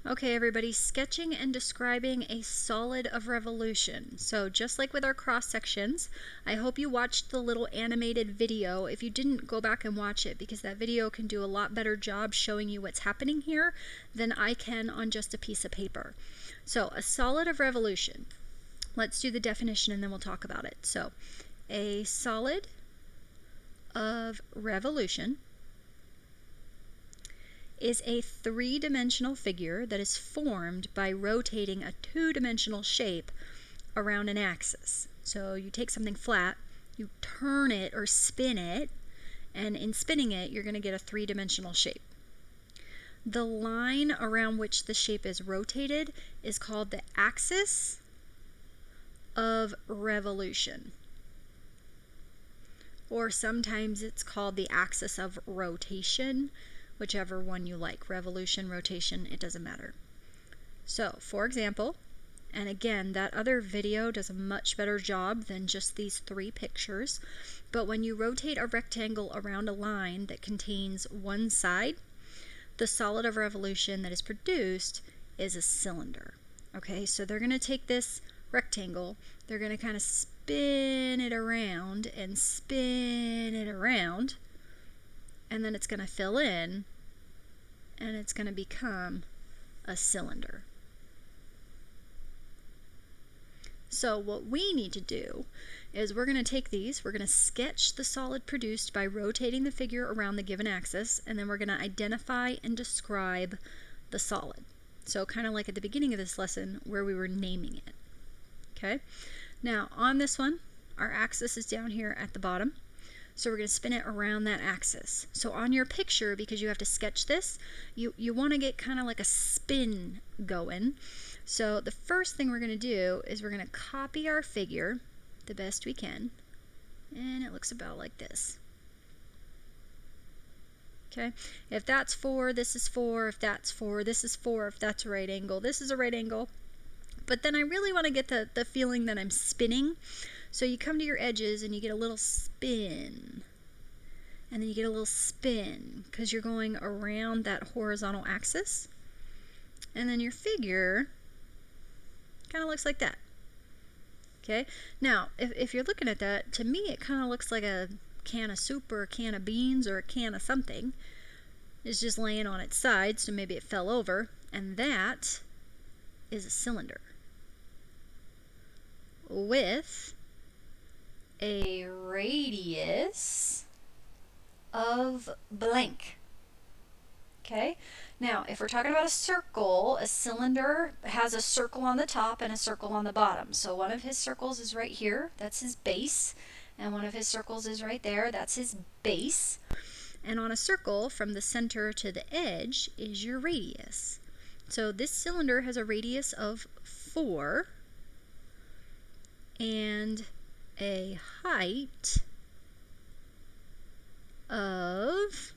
Okay, everybody, sketching and describing a solid of revolution. So just like with our cross sections, I hope you watched the little animated video. If you didn't, go back and watch it because that video can do a lot better job showing you what's happening here than I can on just a piece of paper. So a solid of revolution. Let's do the definition and then we'll talk about it. So a solid of revolution is a three-dimensional figure that is formed by rotating a two-dimensional shape around an axis. So you take something flat, you turn it or spin it, and in spinning it, you're going to get a three-dimensional shape. The line around which the shape is rotated is called the axis of revolution. Or sometimes it's called the axis of rotation, whichever one you like. Revolution, rotation, it doesn't matter. So, for example, and again, that other video does a much better job than just these three pictures, but when you rotate a rectangle around a line that contains one side, the solid of revolution that is produced is a cylinder. Okay, so they're going to take this rectangle, they're going to kind of spin it around and spin it around, and then it's going to fill in and it's going to become a cylinder. So what we need to do is we're going to take these, we're going to sketch the solid produced by rotating the figure around the given axis, and then we're going to identify and describe the solid. So kind of like at the beginning of this lesson where we were naming it. Okay, now on this one, our axis is down here at the bottom. So we're going to spin it around that axis. So on your picture, because you have to sketch this, you want to get kind of like a spin going. So the first thing we're going to do is we're going to copy our figure the best we can. And it looks about like this. Okay, if that's 4, this is 4. If that's 4, this is 4. If that's a right angle, this is a right angle. But then I really want to get the feeling that I'm spinning. So you come to your edges and you get a little spin. And then you get a little spin because you're going around that horizontal axis. And then your figure kind of looks like that. Okay, now if you're looking at that, to me it kind of looks like a can of soup or a can of beans or a can of something. It's just laying on its side, so maybe it fell over. And that is a cylinder with a radius of blank. Okay, now if we're talking about a circle, a cylinder has a circle on the top and a circle on the bottom. So one of his circles is right here, that's his base, and one of his circles is right there, that's his base. And on a circle, from the center to the edge is your radius. So this cylinder has a radius of 4 and a height of,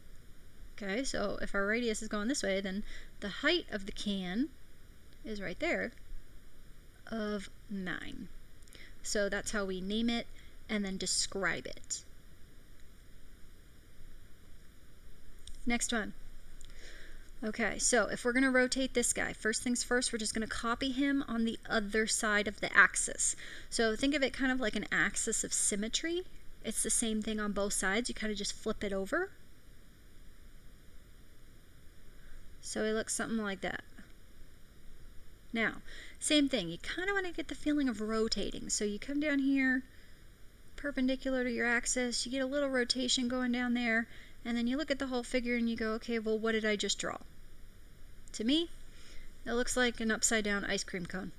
okay, so if our radius is going this way, then the height of the can is right there, of 9. So that's how we name it and then describe it. Next one. Okay, so if we're going to rotate this guy, first things first, we're just going to copy him on the other side of the axis. So think of it kind of like an axis of symmetry. It's the same thing on both sides. You kind of just flip it over. So it looks something like that. Now, same thing. You kind of want to get the feeling of rotating. So you come down here, perpendicular to your axis. You get a little rotation going down there. And then you look at the whole figure and you go, okay, well, what did I just draw? To me, it looks like an upside down ice cream cone.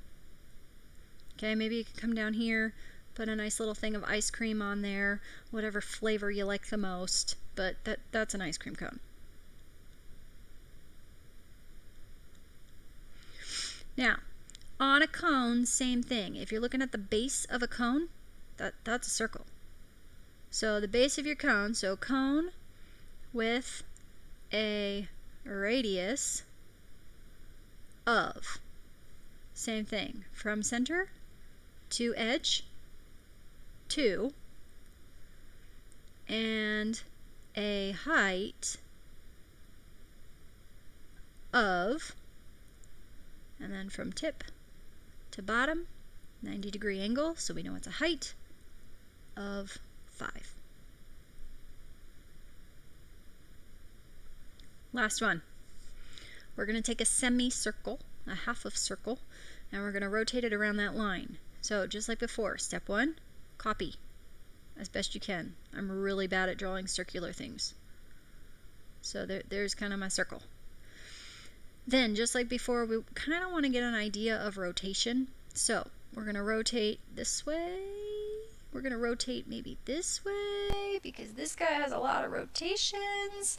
Okay, maybe you can come down here, put a nice little thing of ice cream on there, whatever flavor you like the most, but that's an ice cream cone. Now, on a cone, same thing. If you're looking at the base of a cone, that's a circle. So the base of your cone, so cone with a radius of, same thing, from center to edge, 2, and a height of And then from tip to bottom, 90-degree angle, so we know it's a height of 5. Last one. We're going to take a semicircle, a half of circle, and we're going to rotate it around that line. So just like before, step 1, copy as best you can. I'm really bad at drawing circular things. So there's kind of my circle. Then, just like before, we kind of want to get an idea of rotation. So we're going to rotate this way. We're going to rotate maybe this way because this guy has a lot of rotations.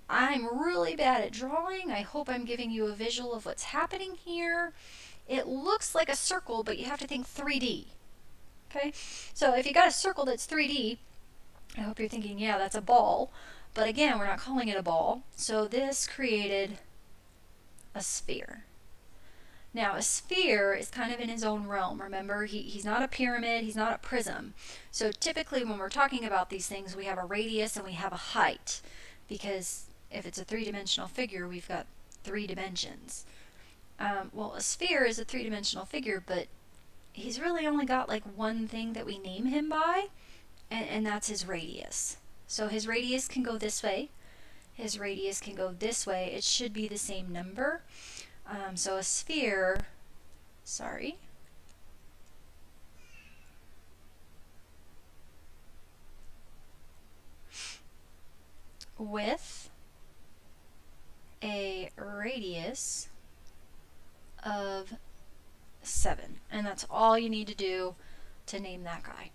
I'm really bad at drawing. I hope I'm giving you a visual of what's happening here. It looks like a circle, but you have to think 3D. Okay? So if you got a circle that's 3D, I hope you're thinking, yeah, that's a ball. But again, we're not calling it a ball. So this created a sphere. Now, a sphere is kind of in his own realm. Remember, he's not a pyramid, he's not a prism. So typically when we're talking about these things, we have a radius and we have a height. Because if it's a three-dimensional figure, we've got 3 dimensions. Well, a sphere is a 3-dimensional figure, but he's really only got like one thing that we name him by, and that's his radius. So his radius can go this way. His radius can go this way. It should be the same number. So a sphere, with a radius of 7. And that's all you need to do to name that guy.